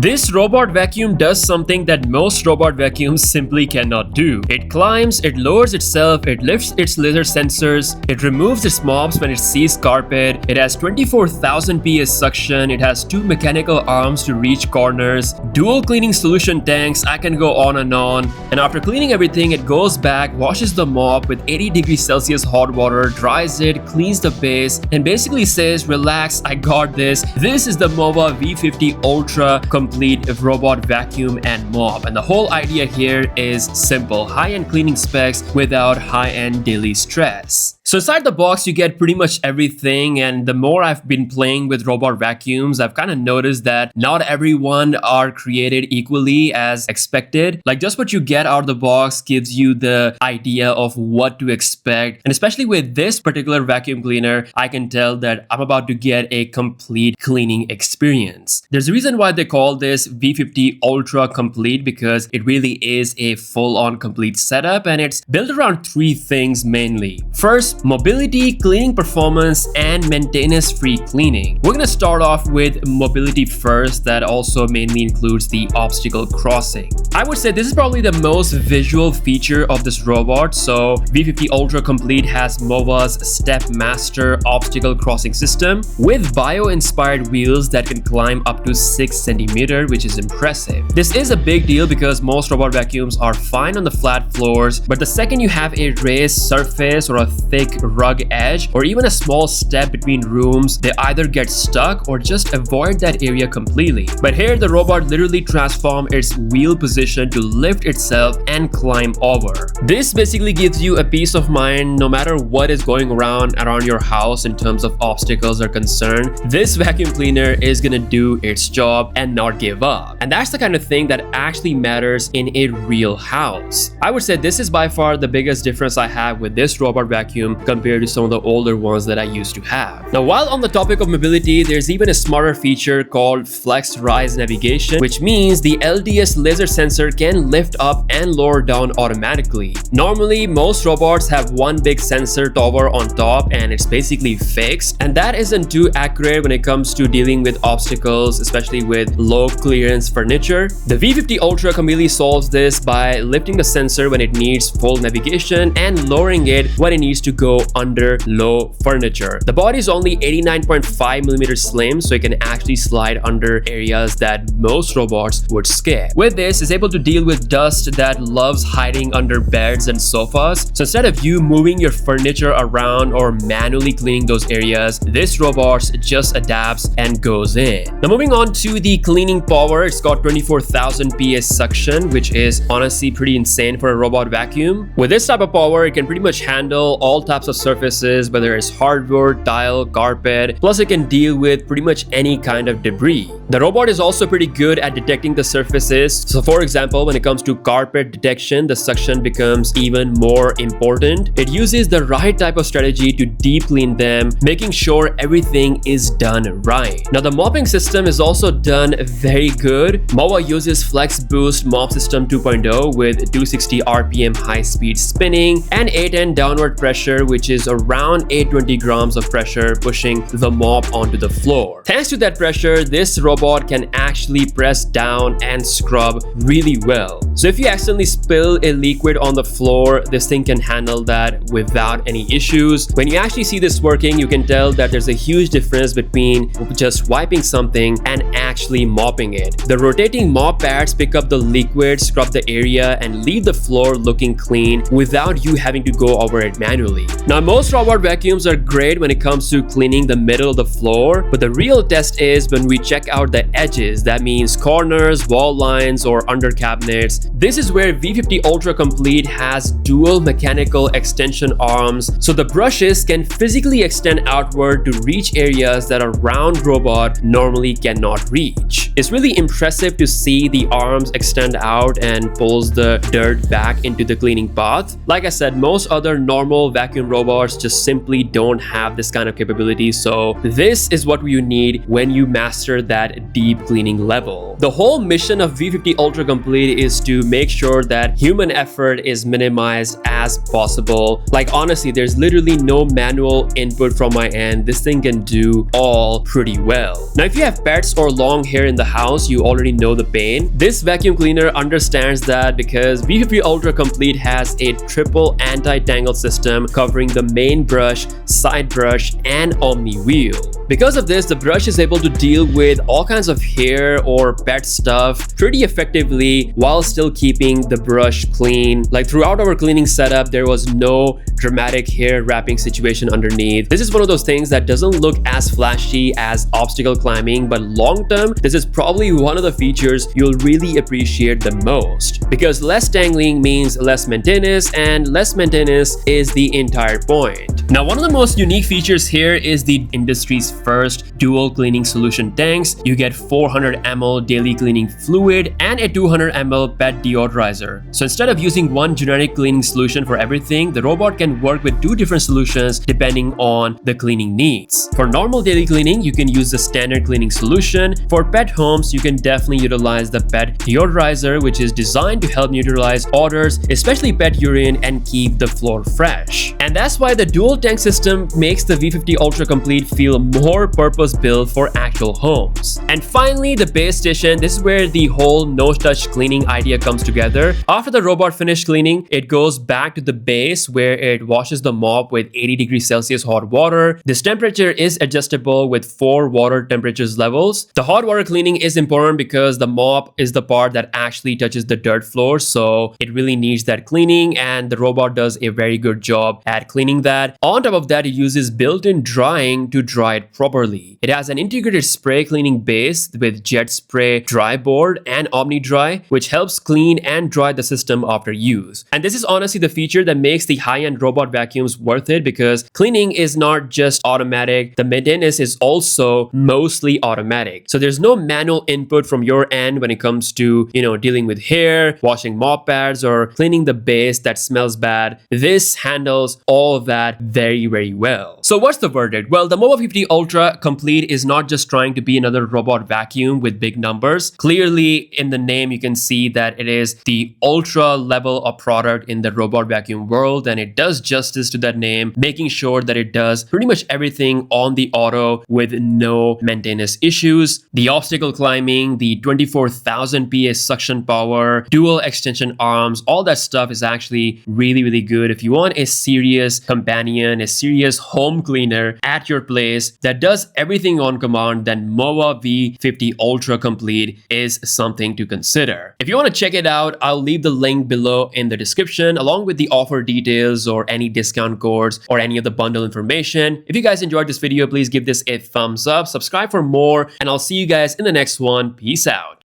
This robot vacuum does something that most robot vacuums simply cannot do. It climbs, it lowers itself, it lifts its laser sensors, it removes its mops when it sees carpet, it has 24,000 PS suction, it has 2 mechanical arms to reach corners, dual cleaning solution tanks, I can go on, and after cleaning everything it goes back, washes the mop with 80 degrees Celsius hot water, dries it, cleans the base, and basically says, relax, I got this. This is the MOVA V50 Ultra Complete robot vacuum and mop, and the whole idea here is simple: high-end cleaning specs without high-end daily stress. So inside the box you get pretty much everything, and the more I've been playing with robot vacuums, I've kind of noticed that not everyone are created equally as expected. Like, just what you get out of the box gives you the idea of what to expect, and especially with this particular vacuum cleaner, I can tell that I'm about to get a complete cleaning experience. There's a reason why they call this V50 Ultra Complete, because it really is a full-on complete setup, and it's built around 3 things mainly. First, mobility, cleaning performance, and maintenance-free cleaning. We're gonna start off with mobility first. That also mainly includes the obstacle crossing. I would say this is probably the most visual feature of this robot. So V50 Ultra Complete has MOVA's Step Master obstacle crossing system with bio-inspired wheels that can climb up to 6 cm, which is impressive. This is a big deal because most robot vacuums are fine on the flat floors, but the second you have a raised surface or a thick rug edge or even a small step between rooms, they either get stuck or just avoid that area completely. But here the robot literally transforms its wheel position to lift itself and climb over. This basically gives you a peace of mind no matter what is going around your house in terms of obstacles are concerned. This vacuum cleaner is gonna do its job and not give up. And that's the kind of thing that actually matters in a real house. I would say this is by far the biggest difference I have with this robot vacuum compared to some of the older ones that I used to have. Now, while on the topic of mobility, there's even a smarter feature called Flex Rise Navigation, which means the LDS laser sensor can lift up and lower down automatically. Normally, most robots have one big sensor tower on top and it's basically fixed, and that isn't too accurate when it comes to dealing with obstacles, especially with low clearance furniture. The V50 Ultra completely solves this by lifting the sensor when it needs full navigation and lowering it when it needs to go under low furniture. The body is only 89.5mm slim, so it can actually slide under areas that most robots would scare. With this, it's able to deal with dust that loves hiding under beds and sofas. So instead of you moving your furniture around or manually cleaning those areas, this robot just adapts and goes in. Now, moving on to the cleaning power, it's got 24,000 PS suction, which is honestly pretty insane for a robot vacuum. With this type of power, it can pretty much handle all types of surfaces, whether it's hardwood, tile, carpet, plus it can deal with pretty much any kind of debris. The robot is also pretty good at detecting the surfaces. So for example, when it comes to carpet detection, the suction becomes even more important. It uses the right type of strategy to deep clean them, making sure everything is done right. Now, the mopping system is also done very good. MOVA uses Flex Boost Mop System 2.0 with 260 RPM high-speed spinning and 810 downward pressure, which is around 820 grams of pressure pushing the mop onto the floor. Thanks to that pressure, this robot can actually press down and scrub really well. So if you accidentally spill a liquid on the floor, this thing can handle that without any issues. When you actually see this working, you can tell that there's a huge difference between just wiping something and actually mopping it. The rotating mop pads pick up the liquid, scrub the area, and leave the floor looking clean without you having to go over it manually. Now, most robot vacuums are great when it comes to cleaning the middle of the floor, but the real test is when we check out the edges. That means corners, wall lines, or under cabinets. This is where V50 Ultra Complete has dual mechanical extension arms, so the brushes can physically extend outward to reach areas that a round robot normally cannot reach. It's really impressive to see the arms extend out and pulls the dirt back into the cleaning path. Like I said, most other normal vacuum vacuum robots just simply don't have this kind of capability. So this is what you need when you master that deep cleaning level. The whole mission of V50 Ultra Complete is to make sure that human effort is minimized as possible. Like honestly, there's literally no manual input from my end. This thing can do all pretty well. Now, if you have pets or long hair in the house, you already know the pain. This vacuum cleaner understands that because V50 Ultra Complete has a triple anti-tangle system covering the main brush, side brush, and omni wheel. Because of this, the brush is able to deal with all kinds of hair or pet stuff pretty effectively while still keeping the brush clean. Like throughout our cleaning setup, there was no dramatic hair wrapping situation underneath. This is one of those things that doesn't look as flashy as obstacle climbing, but long term, this is probably one of the features you'll really appreciate the most. Because less tangling means less maintenance, and less maintenance is the entire point. Now, one of the most unique features here is the industry's first dual cleaning solution tanks. You get 400 ml daily cleaning fluid and a 200 ml pet deodorizer. So instead of using one generic cleaning solution for everything, the robot can work with two different solutions depending on the cleaning needs. For normal daily cleaning, you can use the standard cleaning solution. For pet homes, you can definitely utilize the pet deodorizer, which is designed to help neutralize odors, especially pet urine, and keep the floor fresh. And that's why the dual tank system makes the V50 Ultra Complete feel more purpose-built for actual homes. And finally, the base station. This is where the whole no-touch cleaning idea comes together. After the robot finishes cleaning, it goes back to the base where it washes the mop with 80 degrees Celsius hot water. This temperature is adjustable with 4 water temperatures levels. The hot water cleaning is important because the mop is the part that actually touches the dirt floor, so it really needs that cleaning, and the robot does a very good job at cleaning that. On top of that, it uses built-in drying to dry it properly. It has an integrated spray cleaning base with jet spray dry board and omni dry, which helps clean and dry the system after use. And this is honestly the feature that makes the high-end robot vacuums worth it, because cleaning is not just automatic, the maintenance is also mostly automatic. So there's no manual input from your end when it comes to, dealing with hair, washing mop pads, or cleaning the base that smells bad. This handles all of that very, very well. So what's the verdict? Well, the Moa V50 Ultra Complete is not just trying to be another robot vacuum with big numbers. Clearly, in the name, you can see that it is the ultra level of product in the robot vacuum world, and it does justice to that name, making sure that it does pretty much everything on the auto with no maintenance issues. The obstacle climbing, the 24,000 PA suction power, dual extension arms, all that stuff is actually really, really good. If you want a serious companion, a serious home cleaner at your place that does everything on command, then Moa V50 Ultra Complete is something to consider. If you want to check it out, I'll leave the link below in the description along with the offer details or any discount codes or any of the bundle information. If you guys enjoyed this video, please give this a thumbs up, subscribe for more, and I'll see you guys in the next one. Peace out.